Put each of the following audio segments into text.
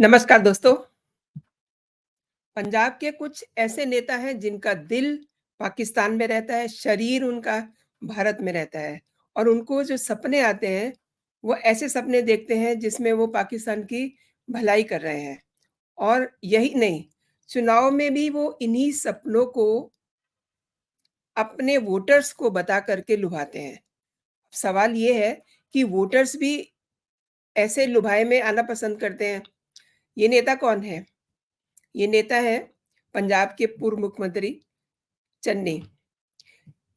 नमस्कार दोस्तों। पंजाब के कुछ ऐसे नेता हैं जिनका दिल पाकिस्तान में रहता है, शरीर उनका भारत में रहता है और उनको जो सपने आते हैं, वो ऐसे सपने देखते हैं जिसमें वो पाकिस्तान की भलाई कर रहे हैं। और यही नहीं, चुनाव में भी वो इन्हीं सपनों को अपने वोटर्स को बता कर के लुभाते हैं। सवाल ये है कि वोटर्स भी ऐसे लुभाए में आना पसंद करते हैं। ये नेता कौन है? ये नेता है पंजाब के पूर्व मुख्यमंत्री चन्नी,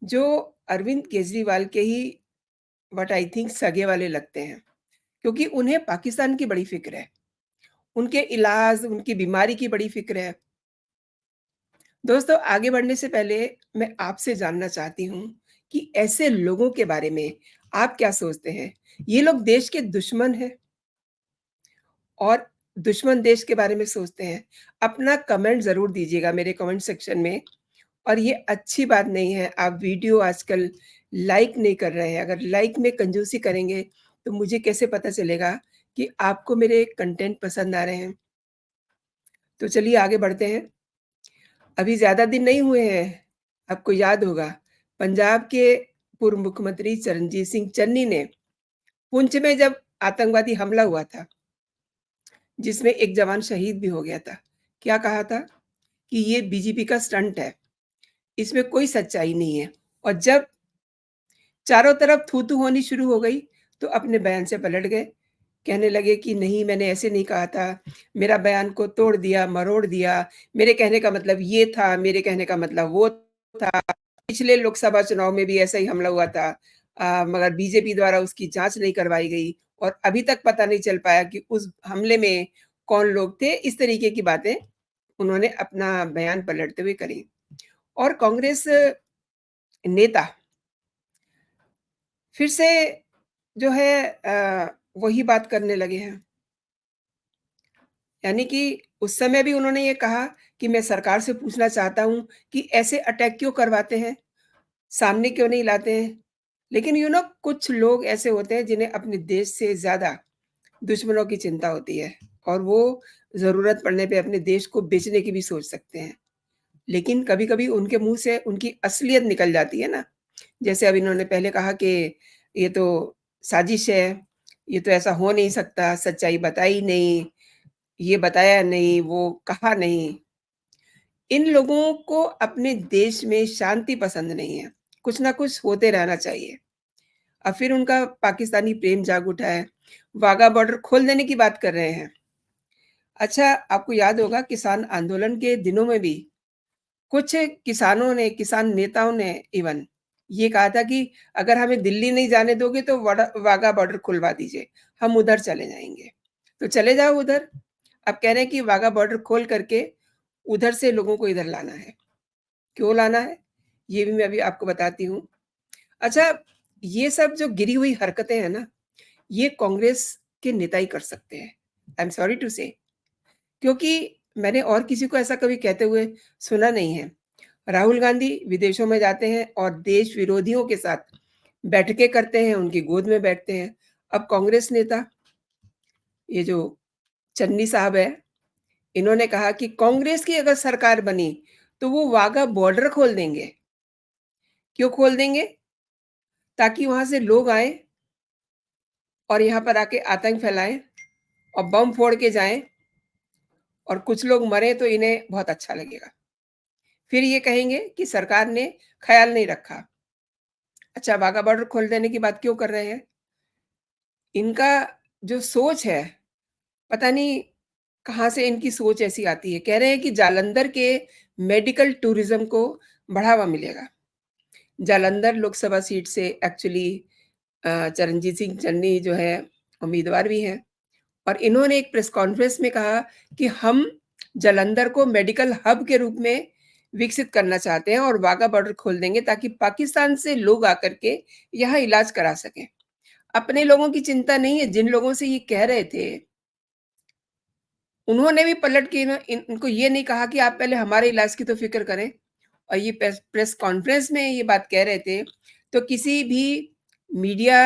जो अरविंद केजरीवाल के ही व्हाट आई थिंक सगे वाले लगते हैं, क्योंकि उन्हें पाकिस्तान की बड़ी फ़िक्र है। उनके इलाज, उनकी बीमारी की बड़ी फ़िक्र है। दोस्तों, आगे बढ़ने से पहले मैं आपसे जानना चाहती हूँ कि ऐसे लोगों के बारे में आप क्या सोचते हैं? ये लोग देश के दुश्मन हैं और दुश्मन देश के बारे में सोचते हैं। अपना कमेंट ज़रूर दीजिएगा मेरे कमेंट सेक्शन में। और ये अच्छी बात नहीं है, आप वीडियो आजकल लाइक नहीं कर रहे हैं। अगर लाइक में कंजूसी करेंगे, तो मुझे कैसे पता चलेगा कि आपको मेरे कंटेंट पसंद आ रहे हैं? तो चलिए आगे बढ़ते हैं। अभी ज़्यादा दिन नहीं हुए हैं, आपको याद होगा, पंजाब के पूर्व मुख्यमंत्री चरणजीत सिंह चन्नी ने पुंछ में जब आतंकवादी हमला हुआ था, जिसमें एक जवान शहीद भी हो गया था, क्या कहा था? कि ये बीजेपी का स्टंट है, इसमें कोई सच्चाई नहीं है। और जब चारों तरफ थू-थू होनी शुरू हो गई, तो अपने बयान से पलट गए। कहने लगे कि नहीं, मैंने ऐसे नहीं कहा था, मेरा बयान को तोड़ दिया, मरोड़ दिया, मेरे कहने का मतलब ये था, मेरे कहने का मतलब वो था। पिछले लोकसभा चुनाव में भी ऐसा ही हमला हुआ था, मगर बीजेपी द्वारा उसकी जाँच नहीं करवाई गई और अभी तक पता नहीं चल पाया कि उस हमले में कौन लोग थे। इस तरीके की बातें उन्होंने अपना बयान पलटते हुए करी। और कांग्रेस नेता फिर से जो है वही बात करने लगे हैं। यानी कि उस समय भी उन्होंने ये कहा कि मैं सरकार से पूछना चाहता हूँ कि ऐसे अटैक क्यों करवाते हैं? सामने क्यों नहीं लाते हैं? लेकिन कुछ लोग ऐसे होते हैं जिन्हें अपने देश से ज़्यादा दुश्मनों की चिंता होती है और वो ज़रूरत पड़ने पे अपने देश को बेचने की भी सोच सकते हैं। लेकिन कभी-कभी उनके मुँह से उनकी असलियत निकल जाती है ना। जैसे अब इन्होंने पहले कहा कि ये तो साजिश है, ये तो ऐसा हो नहीं सकता, सच्चाई बताई नहीं, ये बताया नहीं, वो कहा नहीं। इन लोगों को अपने देश में शांति पसंद नहीं है, कुछ ना कुछ होते रहना चाहिए। अब फिर उनका पाकिस्तानी प्रेम जाग उठा है, वाघा बॉर्डर खोल देने की बात कर रहे हैं। अच्छा, आपको याद होगा किसान आंदोलन के दिनों में भी कुछ किसानों ने, किसान नेताओं ने इवन ये कहा था कि अगर हमें दिल्ली नहीं जाने दोगे तो वाघा बॉर्डर खुलवा दीजिए, हम उधर चले जाएँगे। तो चले जाओ उधर। अब कह रहे हैं कि वाघा बॉर्डर खोल करके उधर से लोगों को इधर लाना है। क्यों लाना है? ये भी मैं अभी आपको बताती हूँ। अच्छा, ये सब जो गिरी हुई हरकतें हैं ना, ये कांग्रेस के नेता ही कर सकते हैं। आई एम सॉरी टू से, क्योंकि मैंने और किसी को ऐसा कभी कहते हुए सुना नहीं है। राहुल गांधी विदेशों में जाते हैं और देश विरोधियों के साथ बैठकें करते हैं, उनकी गोद में बैठते हैं। अब कांग्रेस नेता, ये जो चन्नी साहब है, इन्होंने कहा कि कांग्रेस की अगर सरकार बनी, तो वो वाघा बॉर्डर खोल देंगे। क्यों खोल देंगे? ताकि वहाँ से लोग आएँ और यहाँ पर आके आतंक फैलाएँ और बम फोड़ के जाएँ और कुछ लोग मरें तो इन्हें बहुत अच्छा लगेगा। फिर ये कहेंगे कि सरकार ने ख़्याल नहीं रखा। अच्छा, वाघा बॉर्डर खोल देने की बात क्यों कर रहे हैं? इनका जो सोच है, पता नहीं कहाँ से इनकी सोच ऐसी आती है। कह रहे हैं कि जालंधर के मेडिकल टूरिज़्म को बढ़ावा मिलेगा। जालंधर लोकसभा सीट से एक्चुअली चरणजीत सिंह चन्नी जो है उम्मीदवार भी हैं और इन्होंने एक प्रेस कॉन्फ्रेंस में कहा कि हम जालंधर को मेडिकल हब के रूप में विकसित करना चाहते हैं और वाघा बॉर्डर खोल देंगे ताकि पाकिस्तान से लोग आकर के यहाँ इलाज करा सकें। अपने लोगों की चिंता नहीं है, जिन लोगों से ये कह रहे थे, उन्होंने भी पलट के ना इनको ये नहीं कहा कि आप पहले हमारे इलाज की तो फ़िक्र करें। और ये प्रेस प्रेस कॉन्फ्रेंस में ये बात कह रहे थे, तो किसी भी मीडिया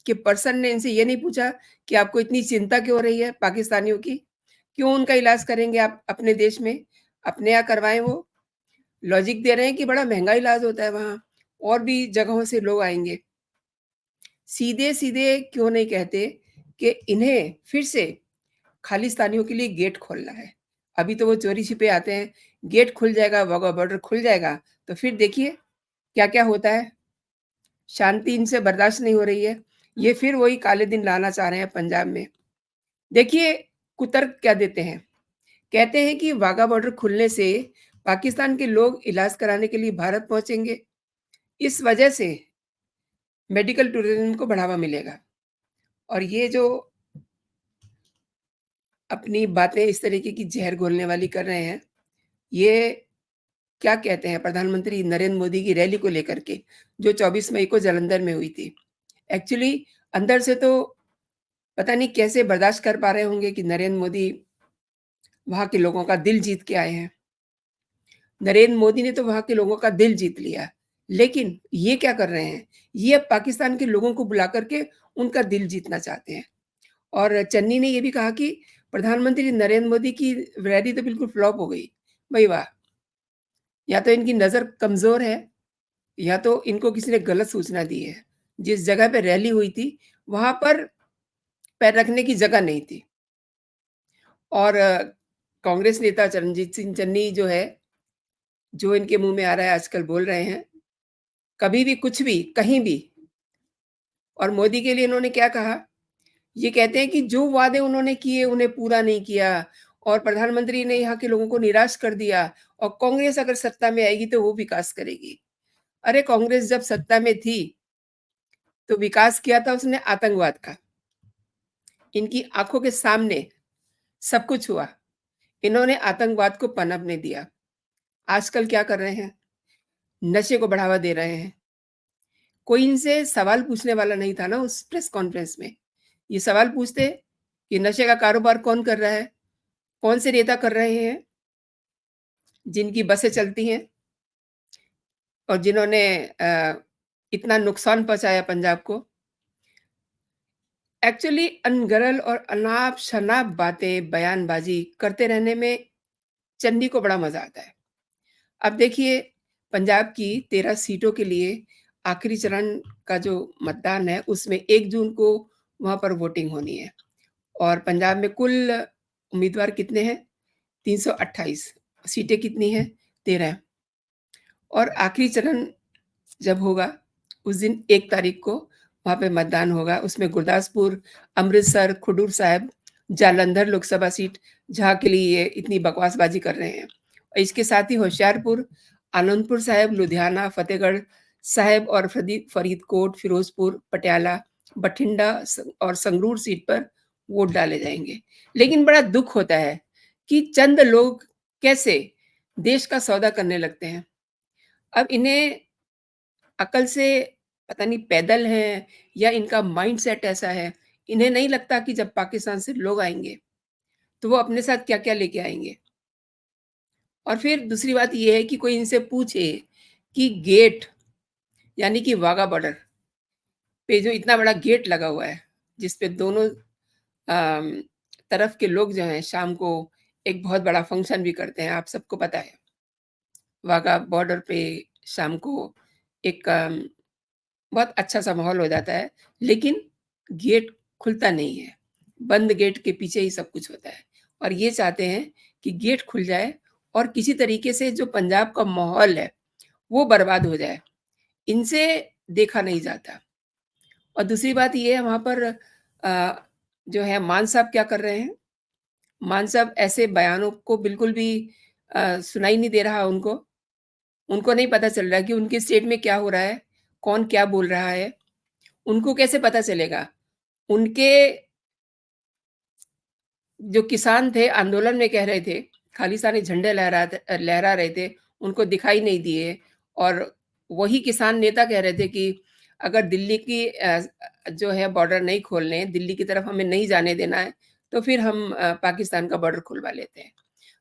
के पर्सन ने इनसे ये नहीं पूछा कि आपको इतनी चिंता क्यों हो रही है पाकिस्तानियों की? क्यों उनका इलाज करेंगे आप अपने देश में? अपने यहाँ करवाएँ वो। लॉजिक दे रहे हैं कि बड़ा महँगा इलाज होता है वहाँ, और भी जगहों से लोग आएँगे। सीधे-सीधे क्यों नहीं कहते कि इन्हें फिर से खालिस्तानियों के लिए गेट खोलना है। अभी तो वो चोरी-छिपे आते हैं, गेट खुल जाएगा, वाघा बॉर्डर खुल जाएगा, तो फिर देखिए क्या-क्या होता है। शांति इनसे बर्दाश्त नहीं हो रही है। ये फिर वही काले दिन लाना चाह रहे हैं पंजाब में। देखिए, कुतर्क क्या देते हैं, कहते हैं कि वाघा बॉर्डर खुलने से पाकिस्तान के लोग इलाज कराने के लिए भारत पहुँचेंगे। इस वजह से मेडिकल टूरिज़्म को बढ़ावा मिलेगा। और ये जो अपनी बातें इस तरीके की ज़हर घोलने वाली कर रहे हैं, ये क्या कहते हैं प्रधानमंत्री नरेंद्र मोदी की रैली को लेकर के, जो 24 मई को जालंधर में हुई थी। एक्चुअली अंदर से तो पता नहीं कैसे बर्दाश्त कर पा रहे होंगे कि नरेंद्र मोदी वहाँ के लोगों का दिल जीत के आए हैं। नरेंद्र मोदी ने तो वहाँ के लोगों का दिल जीत लिया। लेकिन ये क्या कर रहे हैं? ये अब पाकिस्तान के लोगों को बुला कर के उनका दिल जीतना चाहते हैं। और चन्नी ने ये भी कहा कि प्रधानमंत्री नरेंद्र मोदी की रैली तो बिल्कुल फ्लॉप हो गई। भई वाह! या तो इनकी नज़र कमज़ोर है, या तो इनको किसी ने गलत सूचना दी है। जिस जगह पे रैली हुई थी, वहाँ पर पैर रखने की जगह नहीं थी। और कांग्रेस नेता चरणजीत सिंह चन्नी जो है, जो इनके मुँह में आ रहा है आजकल बोल रहे हैं, कभी भी कुछ भी, कहीं भी। और मोदी के लिए इन्होंने क्या कहा? ये कहते हैं कि जो वादे उन्होंने किए उन्हें पूरा नहीं किया, और प्रधानमंत्री ने यहाँ के लोगों को निराश कर दिया, और कांग्रेस अगर सत्ता में आएगी तो वो विकास करेगी। अरे कांग्रेस जब सत्ता में थी, तो विकास किया था उसने आतंकवाद का। इनकी आँखों के सामने सब कुछ हुआ। इन्होंने आतंकवाद को पनपने दिया। आजकल क्या कर रहे हैं? नशे को बढ़ावा दे रहे हैं। कोई इनसे सवाल पूछने वाला नहीं था ना उस प्रेस कॉन्फ्रेंस में। ये सवाल पूछते कि नशे का कारोबार कौन कर रहा है? कौन से नेता कर रहे हैं, जिनकी बसें चलती हैं और जिन्होंने इतना नुकसान पहुँचाया पंजाब को। एक्चुअली अनगढ़ और अनाप-शनाप बातें, बयानबाज़ी करते रहने में चन्नी को बड़ा मज़ा आता है। अब देखिए, पंजाब की 13 सीटों के लिए आखिरी चरण का जो मतदान है, उसमें 1 जून को वहाँ पर वोटिंग होनी है, और पंजाब में कुल उम्मीदवार कितने हैं? 328। सीटें कितनी हैं? 13। और आखिरी चरण जब होगा, उस दिन 1 तारीख को वहाँ पे मतदान होगा। उसमें गुरदासपुर, अमृतसर, खडूर साहिब, जालंधर लोकसभा सीट, जहाँ के लिए ये इतनी बकवासबाज़ी कर रहे हैं। और इसके साथ ही होशियारपुर, आनंदपुर साहिब, लुधियाना, फ़तेहगढ़ साहिब और फरीदकोट, फ़िरोज़पुर, पटियाला, बठिंडा और संगरूर सीट पर वोट डाले जाएँगे। लेकिन बड़ा दुःख होता है कि चंद लोग कैसे देश का सौदा करने लगते हैं। अब इन्हें अकल से पता नहीं पैदल हैं, या इनका माइंडसेट ऐसा है, इन्हें नहीं लगता कि जब पाकिस्तान से लोग आएँगे, तो वो अपने साथ क्या-क्या लेके आएँगे। और फिर दूसरी बात ये है कि कोई इनसे पूछे कि गेट, यानी कि वाघा बॉर्डर पे जो इतना बड़ा गेट लगा हुआ है, जिस पे दोनों अम, तरफ के लोग जो हैं शाम को एक बहुत बड़ा फंक्शन भी करते हैं, आप सबको पता है। वाघा बॉर्डर पे शाम को एक बहुत अच्छा-सा माहौल हो जाता है, लेकिन गेट खुलता नहीं है। बंद गेट के पीछे ही सब कुछ होता है, और ये चाहते हैं कि गेट खुल जाए और किसी तरीके से जो पंजाब का माहौल है, वो बर्बाद हो जाए। इनसे देखा नहीं जाता। और दूसरी बात ये है वहाँ पर जो है मान साहब क्या कर रहे हैं? मान साहब ऐसे बयानों को बिल्कुल भी सुनाई नहीं दे रहा उनको। उनको नहीं पता चल रहा कि उनके स्टेट में क्या हो रहा है, कौन क्या बोल रहा है। उनको कैसे पता चलेगा? उनके जो किसान थे आंदोलन में कह रहे थे, खालिस्तानी झंडे लहरा रहे थे, उनको दिखाई नहीं दिए, और वही किसान नेता कह रहे थे कि अगर दिल्ली की जो है बॉर्डर नहीं खोलने, दिल्ली की तरफ हमें नहीं जाने देना है, तो फिर हम पाकिस्तान का बॉर्डर खुलवा लेते हैं।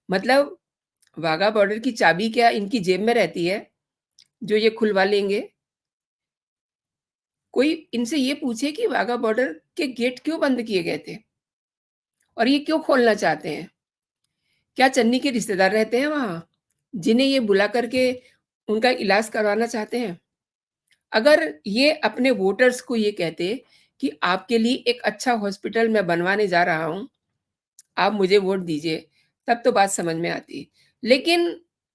मतलब वाघा बॉर्डर की चाबी क्या इनकी जेब में रहती है, जो ये खुलवा लेंगे? कोई इनसे ये पूछे कि वाघा बॉर्डर के गेट क्यों बंद किए गए थे? और ये क्यों खोलना चाहते हैं? क्या चन्नी के रिश्तेदार रहते हैं वहाँ, जिन्हें ये बुला कर के उनका इलाज करवाना चाहते हैं? अगर ये अपने वोटर्स को ये कहते कि आपके लिए एक अच्छा हॉस्पिटल मैं बनवाने जा रहा हूँ, आप मुझे वोट दीजिए, तब तो बात समझ में आती। लेकिन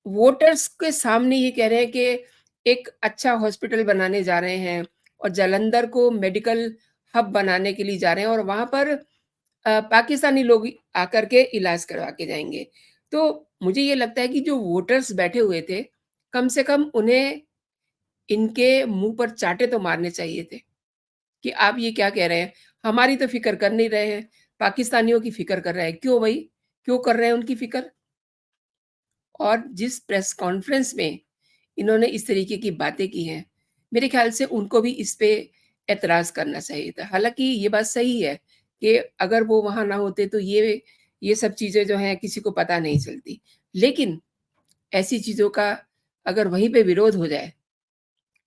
वोटर्स के सामने ये कह रहे हैं कि एक अच्छा हॉस्पिटल बनाने जा रहे हैं और जालंधर को मेडिकल हब बनाने के लिए जा रहे हैं और वहाँ पर पाकिस्तानी लोग आकर के इलाज करवा के जाएँगे। तो मुझे ये लगता है कि जो वोटर्स बैठे हुए थे, कम से कम उन्हें इनके मुँह पर चाँटे तो मारने चाहिए थे, कि आप ये क्या कह रहे हैं? हमारी तो फ़िक्र कर नहीं रहे हैं, पाकिस्तानियों की फ़िक्र कर रहे हैं। क्यों भई? क्यों कर रहे हैं उनकी फ़िक्र? और जिस प्रेस कॉन्फ्रेंस में इन्होंने इस तरीके की बातें की हैं, मेरे ख़्याल से उनको भी इस पे ऐतराज़ करना चाहिए था। हालाँकि ये बात सही है कि अगर वो वहाँ ना होते तो ये सब चीज़ें जो हैं किसी को पता नहीं चलती। लेकिन ऐसी चीज़ों का अगर वहीं पे विरोध हो जाए,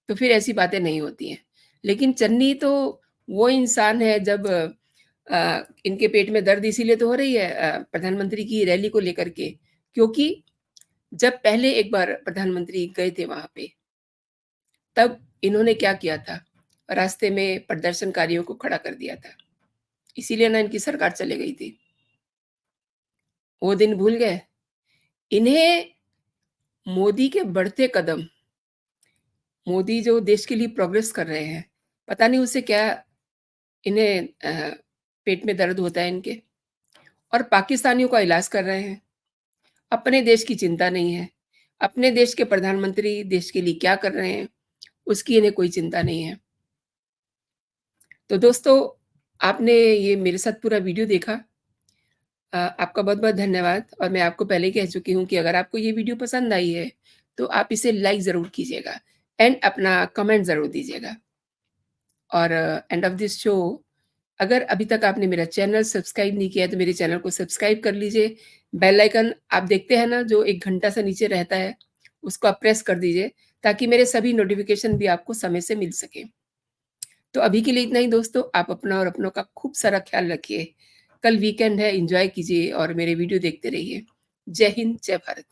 तो फिर ऐसी बातें नहीं होती हैं। लेकिन चन्नी तो वो इंसान है जब इनके पेट में दर्द इसीलिए तो हो रही है प्रधानमंत्री की रैली को लेकर के, क्योंकि जब पहले एक बार प्रधानमंत्री गए थे वहाँ पे, तब इन्होंने क्या किया था? रास्ते में प्रदर्शनकारियों को खड़ा कर दिया था। इसीलिए ना इनकी सरकार चली गई थी। वो दिन भूल गए? इन्हें मोदी के बढ़ते कदम, मोदी जो देश के लिए प्रोग्रेस कर रहे हैं, पता नहीं उससे क्या इन्हें पेट में दर्द होता है इनके और पाकिस्तानियों का इलाज कर रहे हैं। अपने देश की चिंता नहीं है। अपने देश के प्रधानमंत्री देश के लिए क्या कर रहे हैं, उसकी इन्हें कोई चिंता नहीं है। तो दोस्तों, आपने ये मेरे साथ पूरा वीडियो देखा। आपका बहुत-बहुत धन्यवाद और मैं आपको पहले ही कह चुकी हूँ कि अगर आपको ये वीडियो पसंद आई है, तो आप इसे लाइक ज़रूर कीजिएगा एंड अपना कमेंट ज़रूर दीजिएगा। और एंड ऑफ दिस शो, अगर अभी तक आपने मेरा चैनल सब्सक्राइब नहीं किया है, तो मेरे चैनल को सब्सक्राइब कर लीजिए। बेल आइकन आप देखते हैं ना, जो एक घंटा सा नीचे रहता है, उसको आप प्रेस कर दीजिए, ताकि मेरे सभी नोटिफ़िकेशन भी आपको समय से मिल सकें। तो अभी के लिए इतना ही दोस्तों, आप अपना और अपनों का खूब सारा ख़्याल रखिए। कल वीकेंड है, एन्जॉय कीजिए और मेरे वीडियो देखते रहिए। जय हिंद, जय भारत।